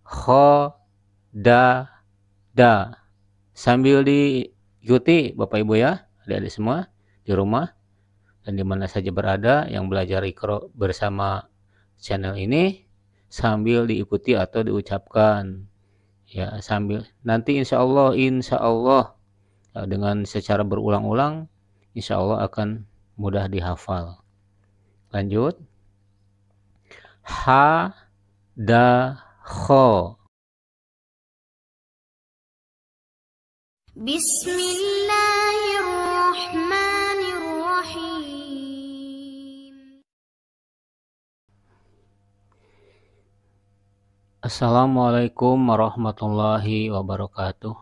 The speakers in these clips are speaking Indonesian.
kho, da, da. Sambil diikuti Bapak Ibu ya, adik-adik semua di rumah dan di mana saja berada yang belajar Iqra bersama channel ini, sambil diikuti atau diucapkan ya, sambil nanti insya Allah dengan secara berulang-ulang insya Allah akan mudah dihafal. Lanjut. Ha, da, kho. Bismillahirrahmanirrahim. Assalamualaikum warahmatullahi wabarakatuh.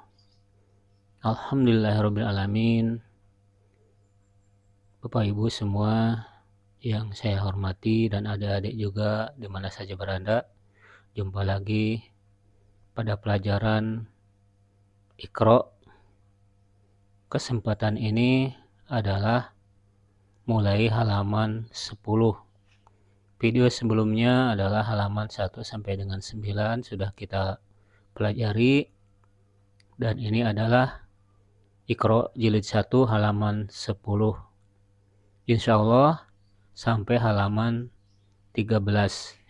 Alhamdulillahirrabbilalamin. Bapak Ibu semua yang saya hormati dan adik-adik juga di mana saja berada, jumpa lagi pada pelajaran Iqra. Kesempatan ini adalah mulai halaman 10. Video sebelumnya adalah halaman 1 sampai dengan 9 sudah kita pelajari, dan ini adalah Iqra jilid 1 halaman 10. Insya Allah sampai halaman 13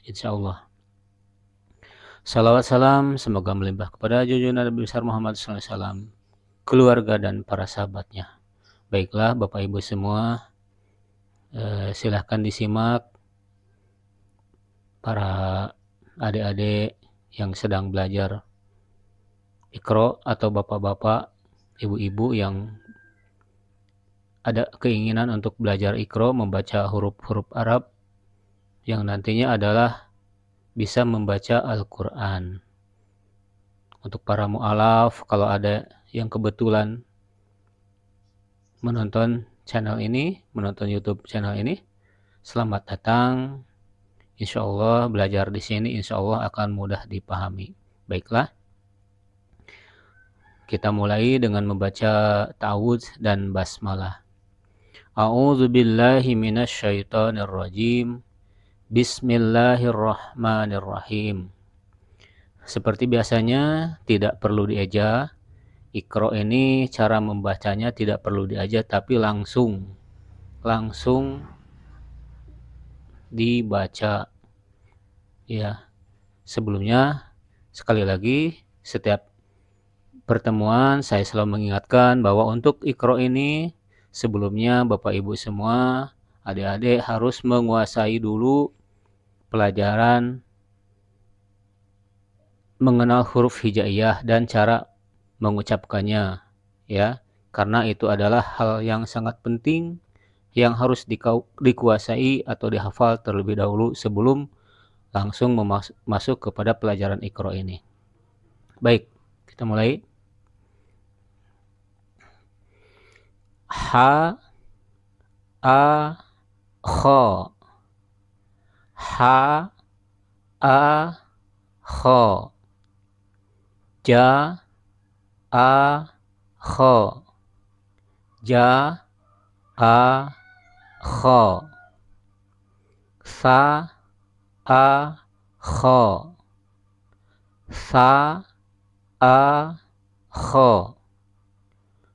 insya Allah. Salawat salam semoga melimpah kepada junjungan Nabi besar Muhammad SAW, keluarga dan para sahabatnya. Baiklah Bapak Ibu semua, silahkan disimak para adik-adik yang sedang belajar Iqra atau bapak-bapak, ibu-ibu yang ada keinginan untuk belajar Iqra, membaca huruf-huruf Arab yang nantinya adalah bisa membaca Al-Quran. Untuk para mu'alaf, kalau ada yang kebetulan menonton channel ini, menonton YouTube channel ini, selamat datang. Insya Allah belajar di sini insya Allah akan mudah dipahami. Baiklah, kita mulai dengan membaca ta'awudz dan basmalah. A'udzu billahi minasyaitonir rajim. Bismillahirrahmanirrahim. Seperti biasanya tidak perlu dieja. Iqra ini cara membacanya tidak perlu dieja, tapi langsung dibaca ya. Sebelumnya sekali lagi, setiap pertemuan saya selalu mengingatkan bahwa untuk Iqra ini sebelumnya Bapak Ibu semua, adik-adik harus menguasai dulu pelajaran mengenal huruf hijaiyah dan cara mengucapkannya ya, karena itu adalah hal yang sangat penting yang harus dikuasai atau dihafal terlebih dahulu sebelum langsung masuk kepada pelajaran Iqra ini. Baik, kita mulai. Ha, a, kho. Ha, a, kho. Ja, a, kho. Ja, a, kho. Sa, a, kho. Sa, a, kho.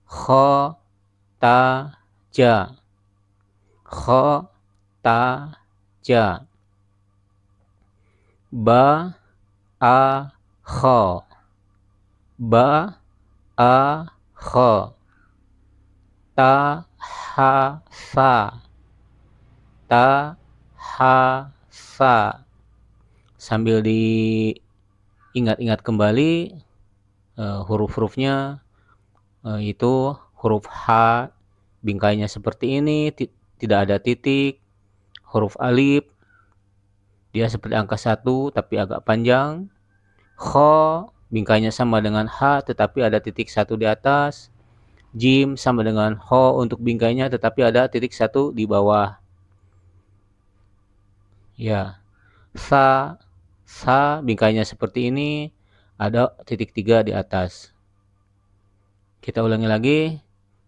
Kho, ta, ja. Kho, ta, ja. Ba, a, kho. Ba, a, kho. Ta, ha, sa. Ta, ha, sa. Sambil diingat-ingat kembali huruf-hurufnya, itu huruf H bingkainya seperti ini, tidak ada titik. Huruf alif dia seperti angka 1 tapi agak panjang. Kho bingkainya sama dengan H tetapi ada titik 1 di atas. Jim sama dengan Ho untuk bingkainya tetapi ada titik 1 di bawah. Ya. Sa bingkainya seperti ini, ada titik 3 di atas. Kita ulangi lagi.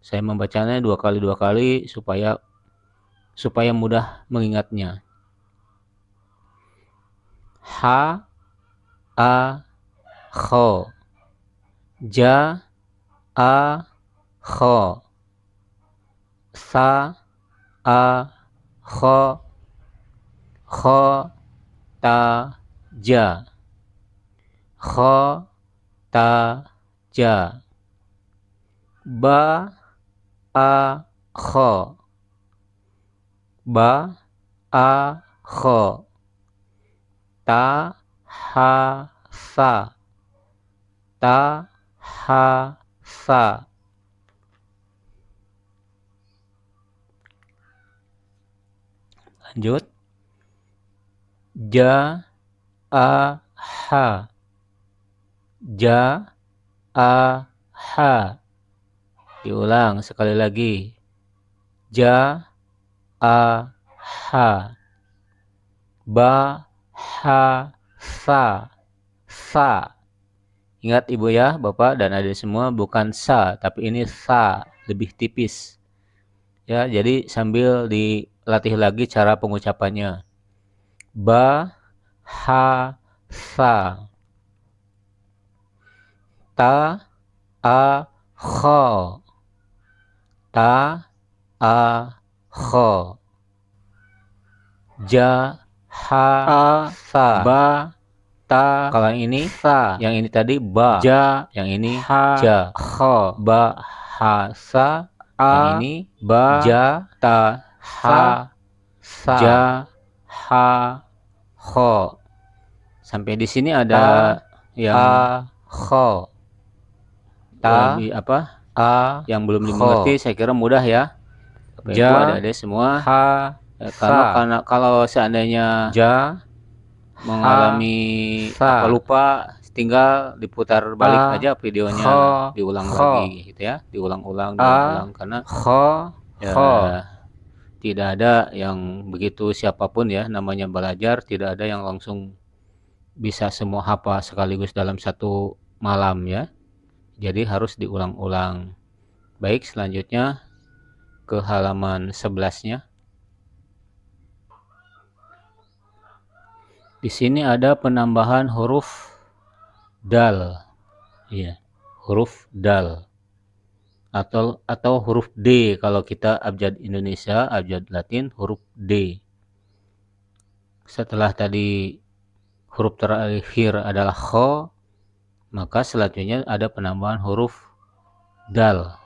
Saya membacanya 2 kali supaya mudah mengingatnya. Ha, a, kho. Ja, a, kho. Sa, a, kho. Kho, ta, ja. Kho, ta, ja. Ba, a, kho. Ba, a, kho. Ta, ha, sa. Ta, ha, sa. Lanjut. Ja, a, ha. Ja, a, ha. Diulang sekali lagi. Ja, a, ha. Ba, ha, sa. Sa. Ingat ibu ya, bapak dan adik semua, bukan sa, tapi ini sa, lebih tipis. Ya, jadi sambil dilatih lagi cara pengucapannya. Ba, ha, sa. Ta, a, kho. Ta, a, kho. Ja, ha, sa. Ba, ta. Kalau yang ini sa, yang ini tadi ba. Ja, yang ini ha, ja. Kho. Ba, ha, sa. Yang ini ba, ja, ta, ha, sa. Ja, ha, kho. Sampai di sini ada yang kho. Ta, apa? A, yang belum dimengerti, saya kira mudah ya. Bapak Ibu, adik-adik semua. Ha, karena kalau seandainya ja mengalami apa lupa, tinggal diputar balik aja videonya, diulang lagi gitu ya, diulang-ulang karena ya, tidak ada yang begitu siapapun ya, namanya belajar tidak ada yang langsung bisa semua hafal sekaligus dalam satu malam ya. Jadi harus diulang-ulang. Baik, selanjutnya ke halaman 11-nya. Di sini ada penambahan huruf dal. Iya, huruf dal. Atau huruf D kalau kita abjad Indonesia, abjad Latin huruf D. Setelah tadi huruf terakhir adalah kho, maka selanjutnya ada penambahan huruf dal.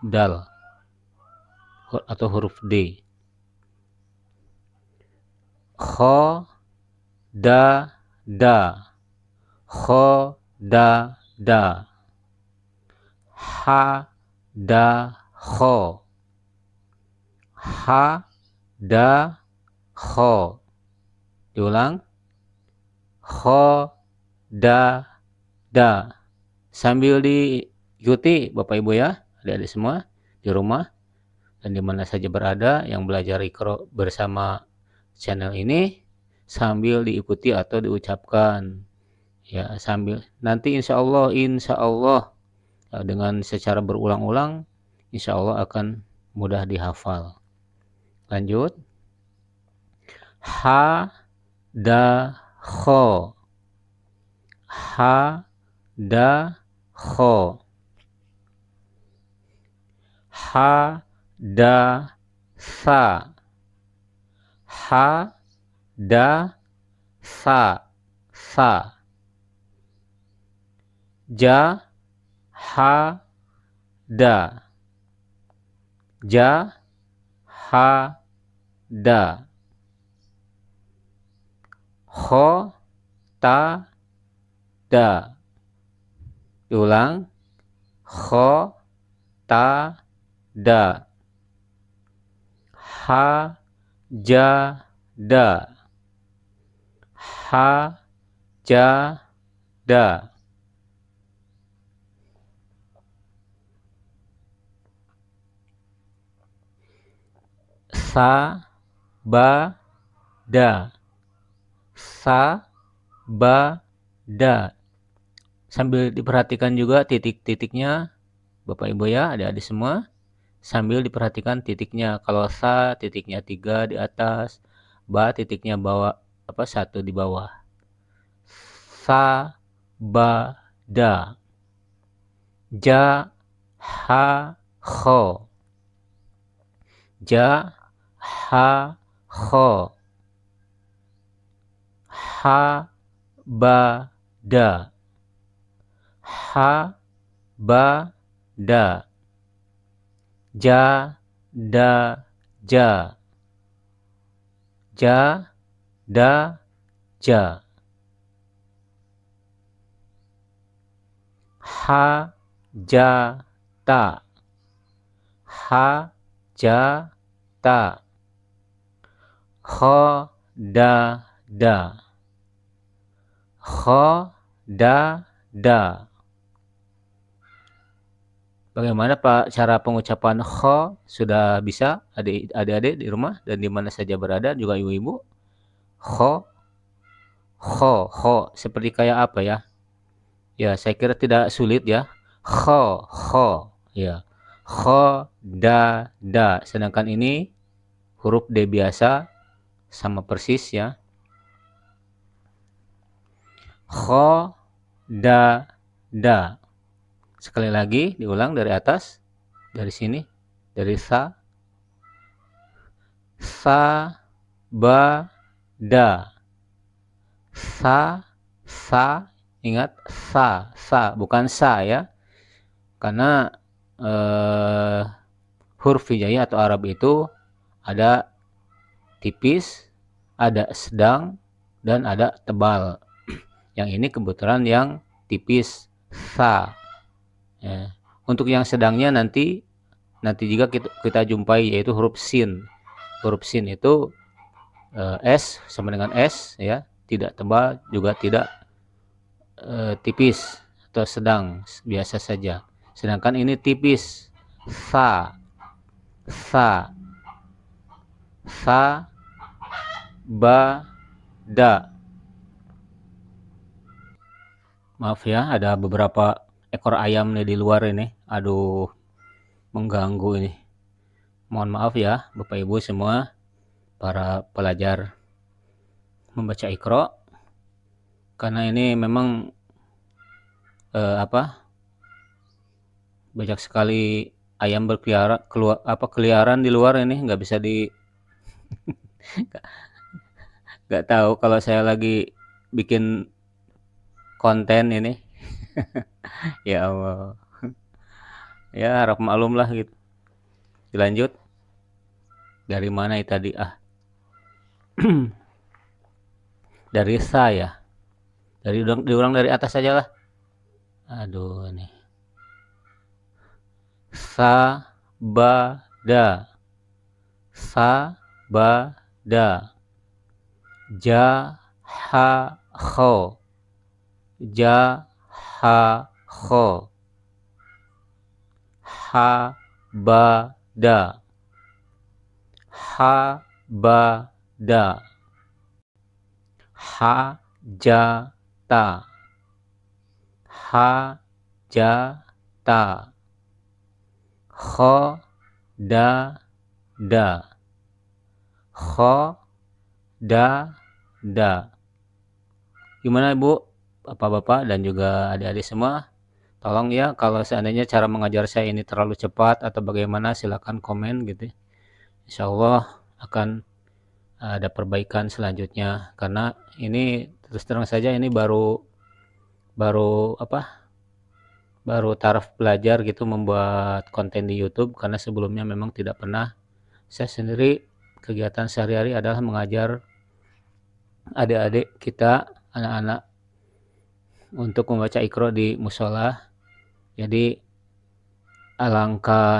Dal atau huruf D. Kho, da, da. Kho, da, da. Ha, da, kho. Ha, da, kho. Diulang. Kho, da, da. Sambil diikuti Bapak Ibu ya, adik-adik semua di rumah dan di mana saja berada yang belajar Iqra bersama channel ini, sambil diikuti atau diucapkan ya, sambil nanti insya Allah dengan secara berulang-ulang insya Allah akan mudah dihafal. Lanjut. Ha, da, kho. Ha, da, kho. Ha, da, sa. Ha, da, sa. Sa. Ja, ha, da. Ja, ha, da. Kho, ta, da. Diulang. Kho, ta, da. Ha, ja, da. Ha, ja, da. Sa, ba, da. Sa, ba, da. Sambil diperhatikan juga titik-titiknya Bapak Ibu ya, adik-adik semua. Sambil diperhatikan titiknya. Kalau sa titiknya 3 di atas, ba titiknya bawah 1 di bawah. Sa, ba da. Ja ha kho. Ja ha kho. Ha ba da. Ha ba da. Ja da ja. Ja da ja. Ha ja ta. Ha ja ta. Kho da da. Kho da da. Bagaimana Pak cara pengucapan kho? Sudah bisa adik-adik di rumah dan di mana saja berada, juga ibu-ibu? Kho, kho, seperti kayak apa ya? Ya, saya kira tidak sulit ya. Kho, ya. Kho, da, da. Sedangkan ini huruf D biasa, sama persis ya. Kho, da, da. Sekali lagi diulang dari atas, dari sini, dari sa, ba, da. Sa, ingat sa, bukan sa ya. Karena huruf hijaiyah atau Arab itu ada tipis, ada sedang, dan ada tebal. Yang ini kebetulan yang tipis, sa. Ya. Untuk yang sedangnya nanti juga kita jumpai, yaitu huruf sin. Huruf sin itu S sama dengan S ya, tidak tebal juga tidak tipis atau sedang, biasa saja. Sedangkan ini tipis, sa, ba, da. Maaf ya, ada beberapa ekor ayam nih di luar ini. Aduh, mengganggu ini. Mohon maaf ya Bapak Ibu semua, para pelajar membaca Iqra. Karena ini memang banyak sekali ayam keliaran di luar ini, nggak bisa di nggak tahu kalau saya lagi bikin konten ini. Ya Allah, ya harap maklum lah gitu. Dilanjut dari mana tadi dari saya, diulang dari atas saja lah. Aduh ini, sa ba da, sa ba da. Ja ha kho, ja ha kho. Ha ba da, ha ba da. Ha ja ta, ha ja ta. Kho da da, kho da da. Gimana Ibu, Bapak-bapak dan juga adik-adik semua? Tolong ya, kalau seandainya cara mengajar saya ini terlalu cepat atau bagaimana, silakan komen gitu. Insya Allah akan ada perbaikan selanjutnya. Karena ini terus terang saja ini baru taraf belajar gitu membuat konten di YouTube. Karena sebelumnya memang tidak pernah. Saya sendiri kegiatan sehari-hari adalah mengajar adik-adik kita, anak-anak, untuk membaca Iqra di musola. Jadi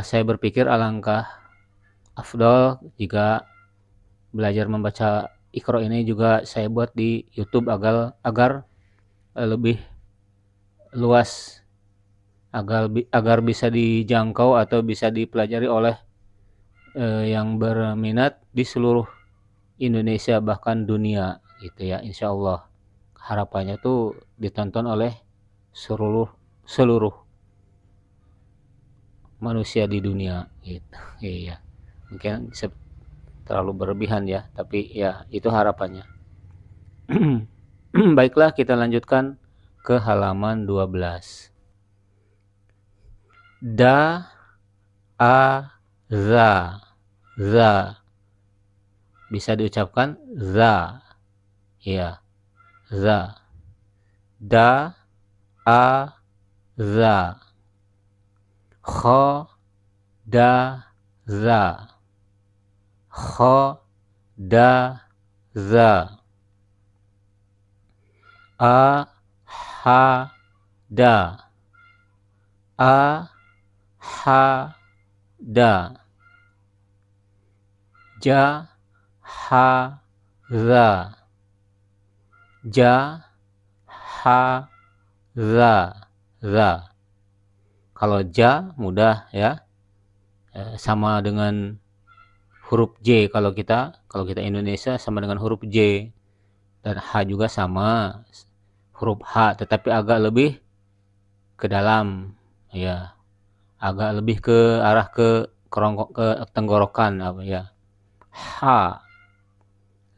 saya berpikir alangkah afdol jika belajar membaca Iqra ini juga saya buat di YouTube agar lebih luas, agar bisa dijangkau atau bisa dipelajari oleh yang berminat di seluruh Indonesia bahkan dunia gitu ya. Insya Allah harapannya tuh ditonton oleh seluruh manusia di dunia gitu. Iya, mungkin terlalu berlebihan ya, tapi ya itu harapannya. Baiklah, kita lanjutkan ke halaman 12. Da, a, za. Bisa diucapkan za. Ya, za. Da, a, za. Kho, da, za. Kho, da, za. A, ha, da. A, ha, da. Ja, ha, za. Ja, ha, za. Kalau ja mudah ya, sama dengan huruf J kalau kita Indonesia sama dengan huruf J, dan H juga sama huruf H, tetapi agak lebih ke dalam ya, agak lebih ke arah ke tenggorokan apa ya. H,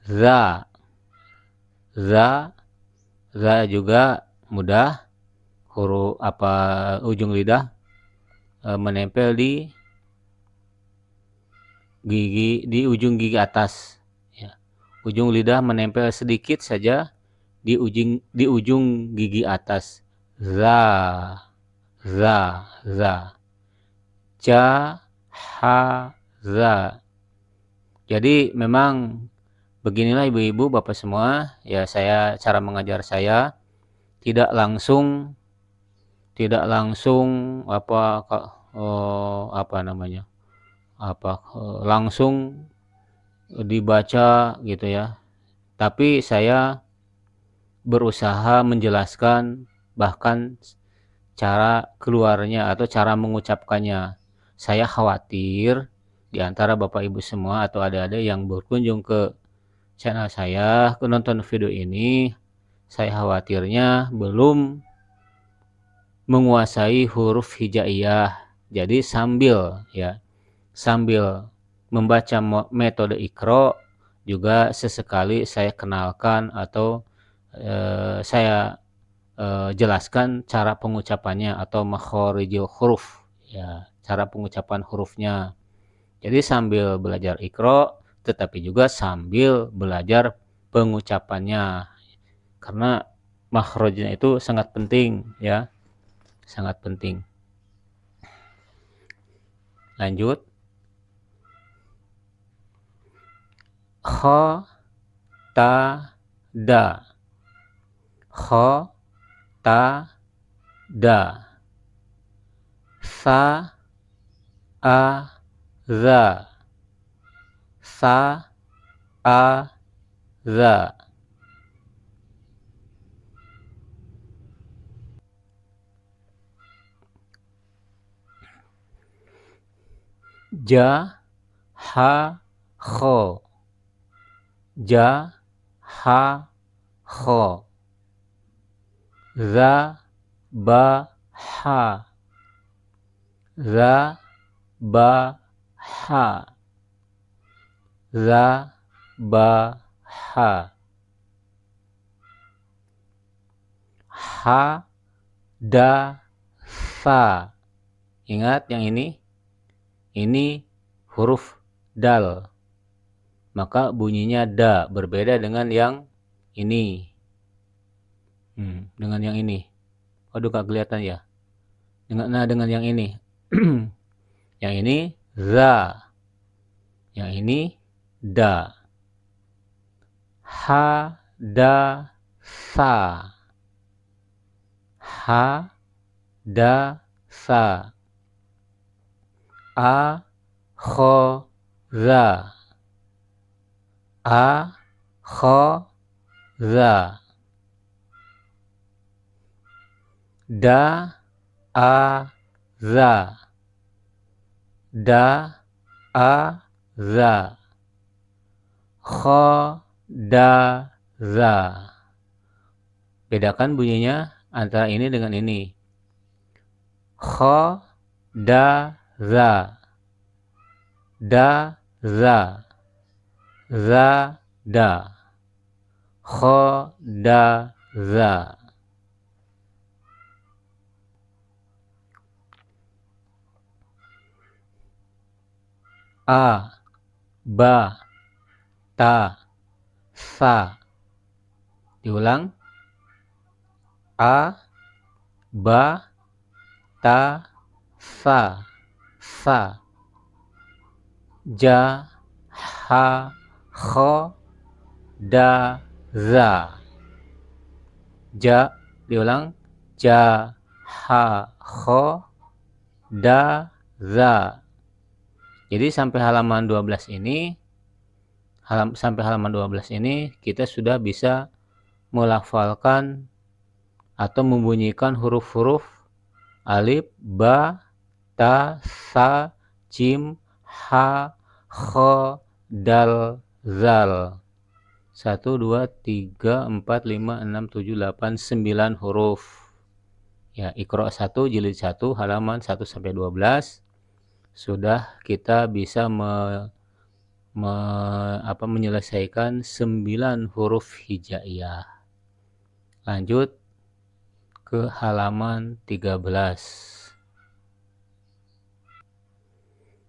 za juga mudah, huruf ujung lidah menempel di ujung gigi atas ya. Ujung lidah menempel sedikit saja di ujung gigi atas. Za. Ja, ha, za. Jadi memang beginilah ibu-ibu bapak semua ya, cara mengajar saya tidak langsung langsung dibaca gitu ya, tapi saya berusaha menjelaskan bahkan cara keluarnya atau cara mengucapkannya. Saya khawatir di antara bapak ibu semua atau adik-adik yang berkunjung ke channel saya, nonton video ini, saya khawatirnya belum menguasai huruf hijaiyah. Jadi sambil membaca metode Iqra juga sesekali saya kenalkan atau saya jelaskan cara pengucapannya atau makhorijul huruf ya, cara pengucapan hurufnya. Jadi sambil belajar Iqra tetapi juga sambil belajar pengucapannya, karena makhrajnya itu sangat penting ya, sangat penting. Lanjut. Kha, ta, da. Kha, ta, da. Sa, a, za. Sa, a, za. Ja, ha, kho. Ja, ha, kho. Za, ba, ha. Za, ba, ha. Za, ba, ha. Ha, da, sa. Ingat yang ini huruf dal, maka bunyinya da, berbeda dengan yang ini. Dengan yang ini. Waduh, gak kelihatan ya. Dengan yang ini. Yang ini za. Yang ini da. Ha, da, sa. Ha, da, sa. A, kho, za. A, kho, za. Da, a, za. Da, a, za. Kho, da, za. Bedakan bunyinya antara ini dengan ini. Kho, da, za. Da, za. Za, da. Kho, da, za. A, ba, ta, sa. Diulang. A, ba, ta, sa. Sa. Ja, ha, kho, da, za. Ja, diulang. Ja, ha, kho, da, za. Jadi sampai halaman 12 ini kita sudah bisa melafalkan atau membunyikan huruf-huruf alif, ba, ta, sa, jim, ha, kho, dal, zal. 1, 2, 3, 4, 5, 6, 7, 8, 9 huruf. Ya, Iqra 1 jilid 1 halaman 1 sampai 12 sudah kita bisa menyelesaikan 9 huruf hijaiyah. Lanjut ke halaman 13.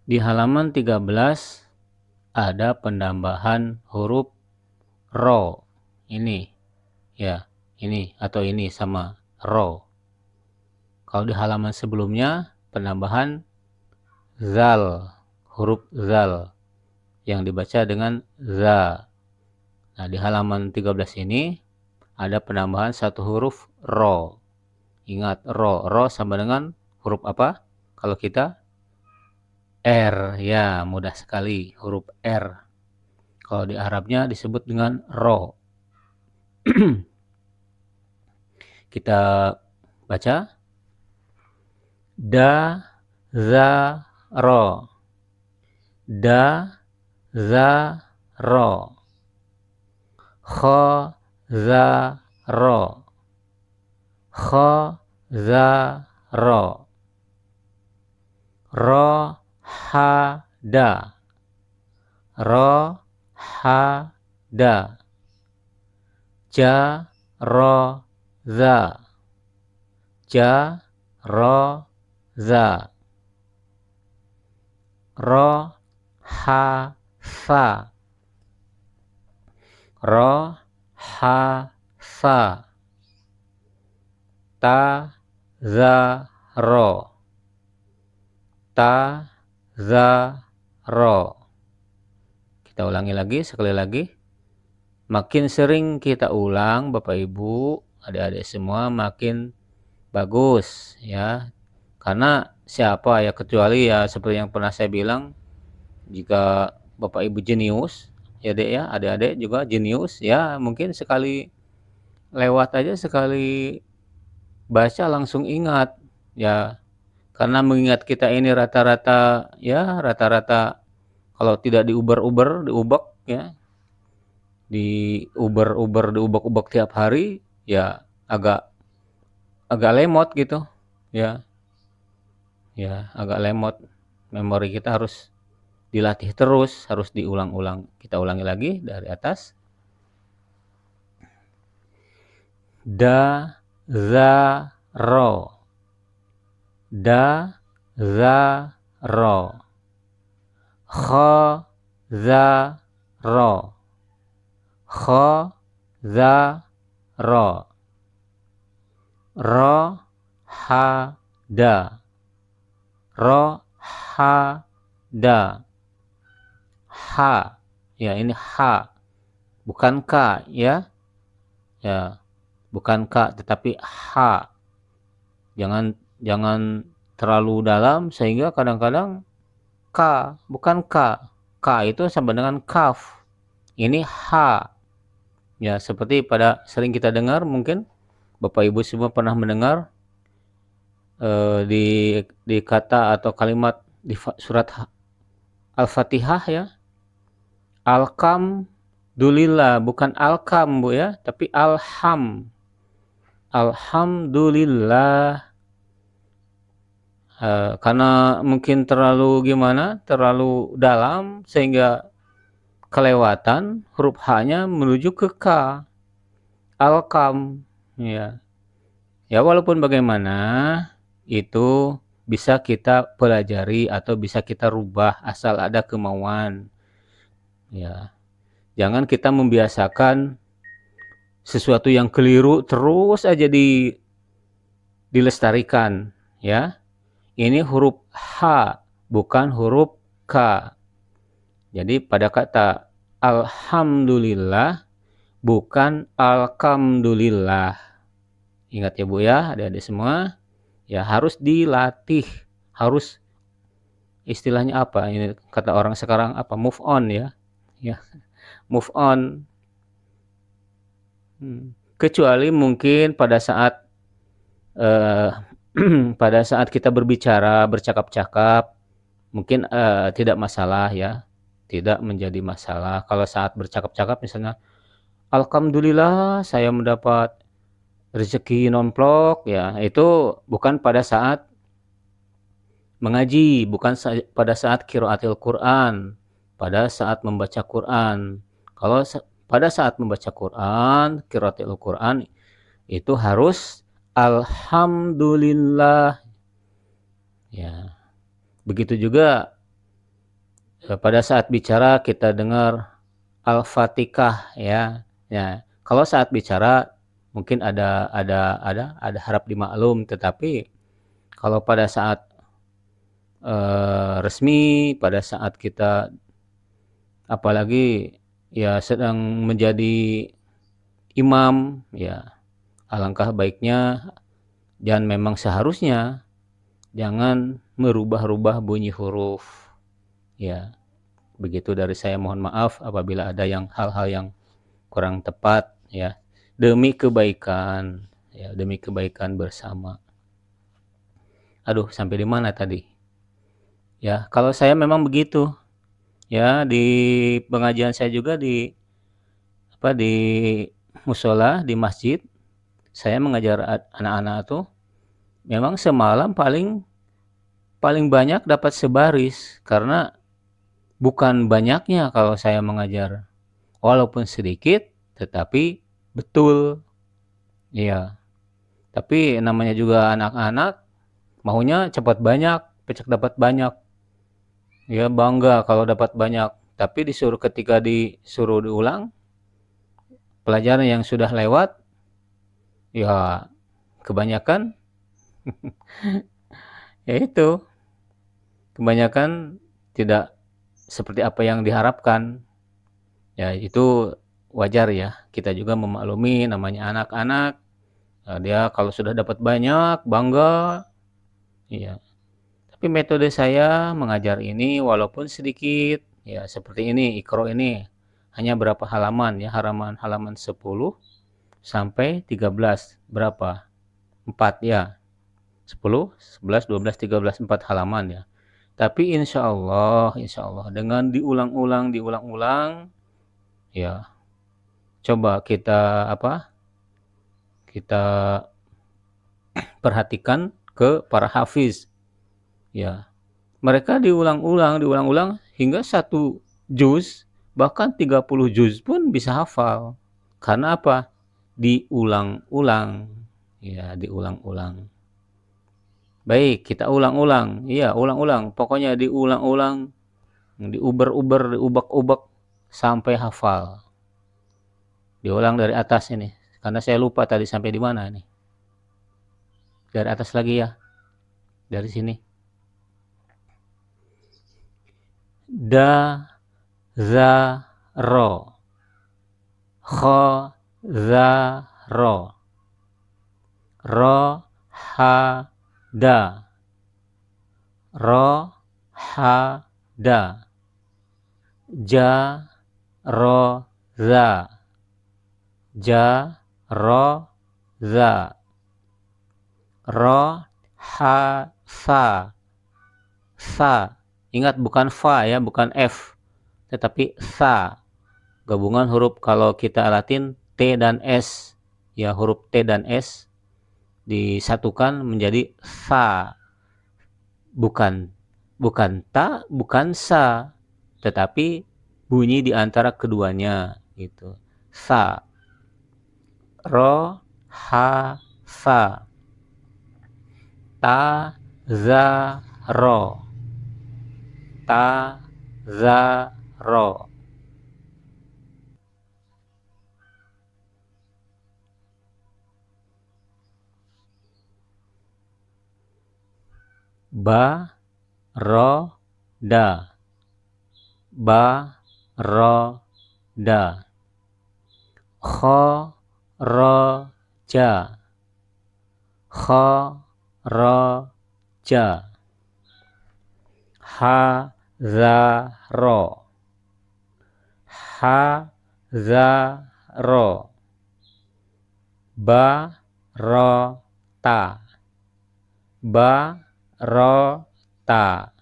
Di halaman 13 ada penambahan huruf ro. Ini ya, ini atau ini sama ro. Kalau di halaman sebelumnya penambahan zal, huruf zal yang dibaca dengan za. Nah, di halaman 13 ini ada penambahan satu huruf ro. Ingat, ro sama dengan huruf apa? Kalau kita R, ya mudah sekali, huruf R. Kalau di Arabnya disebut dengan ro. Kita baca. Da, za, ro. Da, za, ro. Kho, za, ro. Kho, za, ro. Ro, ha, da. Ro, ha, da. Ja, ro, za. Ja, ro, za. Ro, ha, sa. Ro, ha, sa. Ta, za, ro. Ta, za, ro. Kita ulangi lagi, sekali lagi. Makin sering kita ulang, Bapak Ibu, adik-adik semua, makin bagus ya. Karena siapa ya, kecuali ya seperti yang pernah saya bilang, jika Bapak Ibu jenius ya Dek ya, adik-adik juga jenius ya, mungkin sekali lewat aja, sekali baca langsung ingat ya. Karena mengingat kita ini rata-rata kalau tidak diubek ya, diubek tiap hari ya, agak lemot gitu ya. Ya, agak lemot. Memori kita harus dilatih terus, harus diulang-ulang. Kita ulangi lagi dari atas. Da, za, ro. Da, za, ro. Kho, za, ro. Kho, za, ro. Ro, ha, da. Ro, ha, da. Ha, ya ini ha, bukan ka ya. Ya, bukan ka tetapi ha. Jangan terlalu dalam sehingga kadang-kadang ka, bukan ka. Ka itu sama dengan kaf. Ini ha. Ya, seperti sering kita dengar, mungkin Bapak Ibu semua pernah mendengar di kata atau kalimat di surat Al-Fatihah ya. Alhamdulillah, bukan alkam Bu ya, tapi alham. Alhamdulillah. Karena mungkin terlalu terlalu dalam sehingga kelewatan huruf H-nya menuju ke K. Alkam ya. Ya, walaupun bagaimana itu bisa kita pelajari atau bisa kita rubah asal ada kemauan. Ya, jangan kita membiasakan sesuatu yang keliru terus aja dilestarikan, ya. Ini huruf H, bukan huruf K. Jadi pada kata alhamdulillah bukan alkamdulillah. Ingat ya Bu ya, adik-adik semua, ya harus dilatih, harus istilahnya apa? Ini kata orang sekarang apa? Move on ya. Ya, move on. Kecuali mungkin pada saat pada saat kita berbicara, bercakap-cakap, mungkin tidak masalah ya, tidak menjadi masalah. Kalau saat bercakap-cakap misalnya, alhamdulillah saya mendapat rezeki nomplok, ya itu bukan pada saat mengaji, bukan pada saat qiraatil Quran, pada saat membaca Quran. Kalau pada saat membaca Quran, qiraatil Quran, itu harus alhamdulillah. Ya. Begitu juga pada saat bicara kita dengar Al-Fatihah ya. Ya, kalau saat bicara mungkin ada harap dimaklum, tetapi kalau pada saat resmi, pada saat kita apalagi ya sedang menjadi imam, ya alangkah baiknya dan memang seharusnya jangan merubah-rubah bunyi huruf. Ya, begitu dari saya, mohon maaf apabila ada hal-hal yang kurang tepat ya. Demi kebaikan ya, demi kebaikan bersama. Aduh, sampai di mana tadi? Ya, kalau saya memang begitu. Ya, di pengajian saya juga di musola, di masjid, saya mengajar anak-anak tuh memang semalam paling banyak dapat sebaris, karena bukan banyaknya kalau saya mengajar. Walaupun sedikit, tetapi betul. Iya. Tapi namanya juga anak-anak, maunya cepat banyak, pecah dapat banyak. Ya bangga kalau dapat banyak. Tapi ketika disuruh diulang, pelajaran yang sudah lewat, ya kebanyakan, ya itu, kebanyakan tidak seperti apa yang diharapkan. Ya itu wajar ya, kita juga memaklumi namanya anak-anak. Dia kalau sudah dapat banyak, bangga. Iya. Tapi metode saya mengajar ini walaupun sedikit, ya seperti ini, Iqra ini hanya berapa halaman ya, halaman 10 sampai 13, berapa? 4 ya. 10, 11, 12, 13, 4 halaman ya. Tapi insya Allah dengan diulang-ulang ya, coba kita kita perhatikan ke para hafiz ya, mereka diulang-ulang hingga 1 juz, bahkan 30 juz pun bisa hafal. Karena apa? Diulang-ulang ya, diulang-ulang. Baik, kita ulang-ulang. Iya, ulang-ulang. Pokoknya diulang-ulang, diuber-uber, diubek-ubek sampai hafal. Diulang dari atas ini, karena saya lupa tadi sampai di mana nih. Dari atas lagi ya. Dari sini. Da, za, ro. Kho, za, ro. Ro, ha, da. Ro, ha, da. Ja, ro, za. Ja, ro, za. Ro, ha, sa. Sa. Ingat bukan fa ya, bukan F. Tetapi sa. Gabungan huruf, kalau kita Latin T dan S. Ya, huruf T dan S disatukan menjadi sa. Bukan ta, bukan sa. Tetapi bunyi di antara keduanya gitu. Sa. Ro, ha, sa. Ta, za ro, ta za ro, ba ro da, ba ro da, kho ro ja, kho ro ja, ha za ro, ha za ro, ba ro ta, ba ro ta,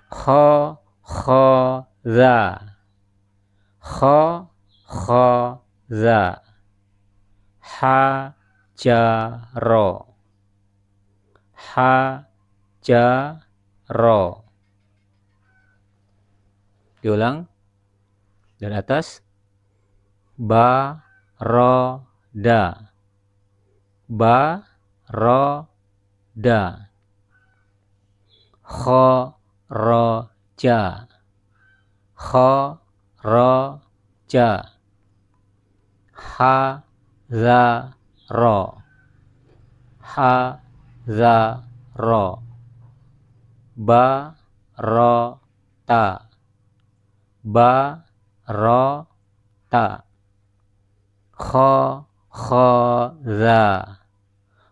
kho za, kho za, ha ja ro, ha ja ro. Diulang dari atas, ba ro da, ba ro da, kho ro ja, kho ro ja, ha za ro, ha za ro, ba ro ta, ba ro ta, kho za,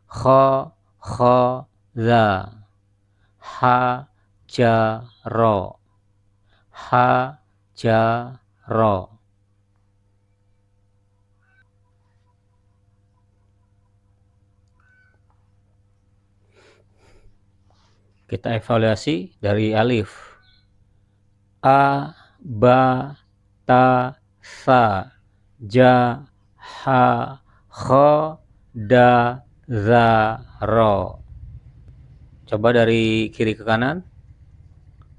kho za, ha ja ro, ha ja ro. Kita evaluasi dari alif. A, ba, ta, sa, ja, ha, kho, da, za, ro. Coba dari kiri ke kanan.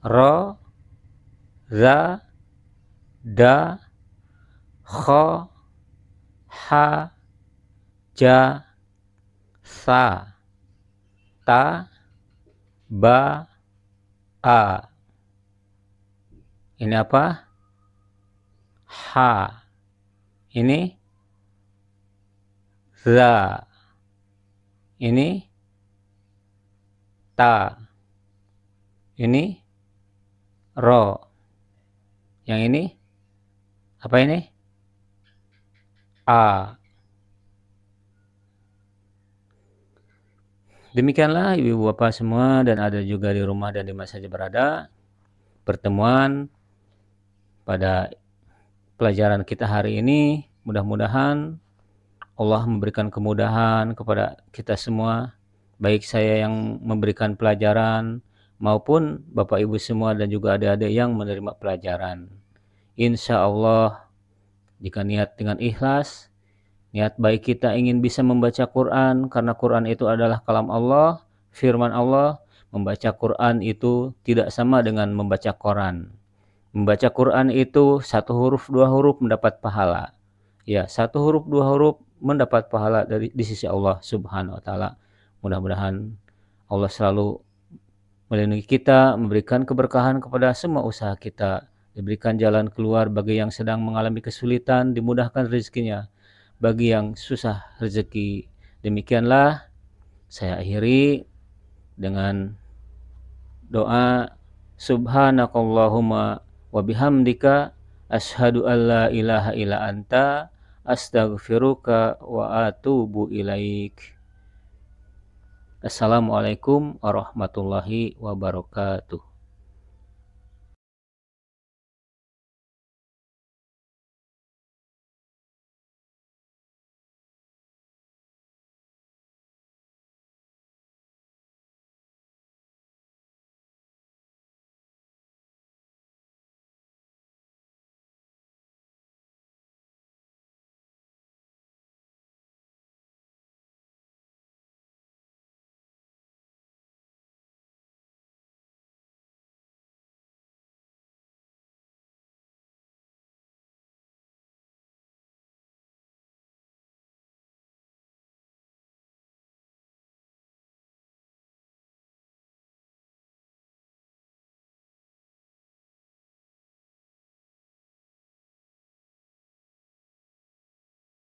Ro, za, da, kho, ha, ja, sa, ta, ba, a. Ini apa? Ha. Ini za. Ini ta. Ini ro. Yang ini apa ini? A. Demikianlah ibu bapak semua dan ada juga di rumah dan di mana saja berada, pertemuan pada pelajaran kita hari ini. Mudah-mudahan Allah memberikan kemudahan kepada kita semua, baik saya yang memberikan pelajaran maupun bapak ibu semua dan juga adik-adik yang menerima pelajaran. Insya Allah jika niat dengan ikhlas, niat baik kita ingin bisa membaca Quran, karena Quran itu adalah kalam Allah, firman Allah. Membaca Quran itu tidak sama dengan membaca Quran. Membaca Quran itu 1 huruf 2 huruf mendapat pahala. Ya, 1 huruf 2 huruf mendapat pahala di sisi Allah Subhanahu wa taala. Mudah-mudahan Allah selalu melindungi kita, memberikan keberkahan kepada semua usaha kita, diberikan jalan keluar bagi yang sedang mengalami kesulitan, dimudahkan rezekinya. Bagi yang susah rezeki. Demikianlah saya akhiri dengan doa subhanakallahumma wa bihamdika asyhadu an la ilaha illa anta astaghfiruka wa atubu ilaik. Assalamualaikum warahmatullahi wabarakatuh.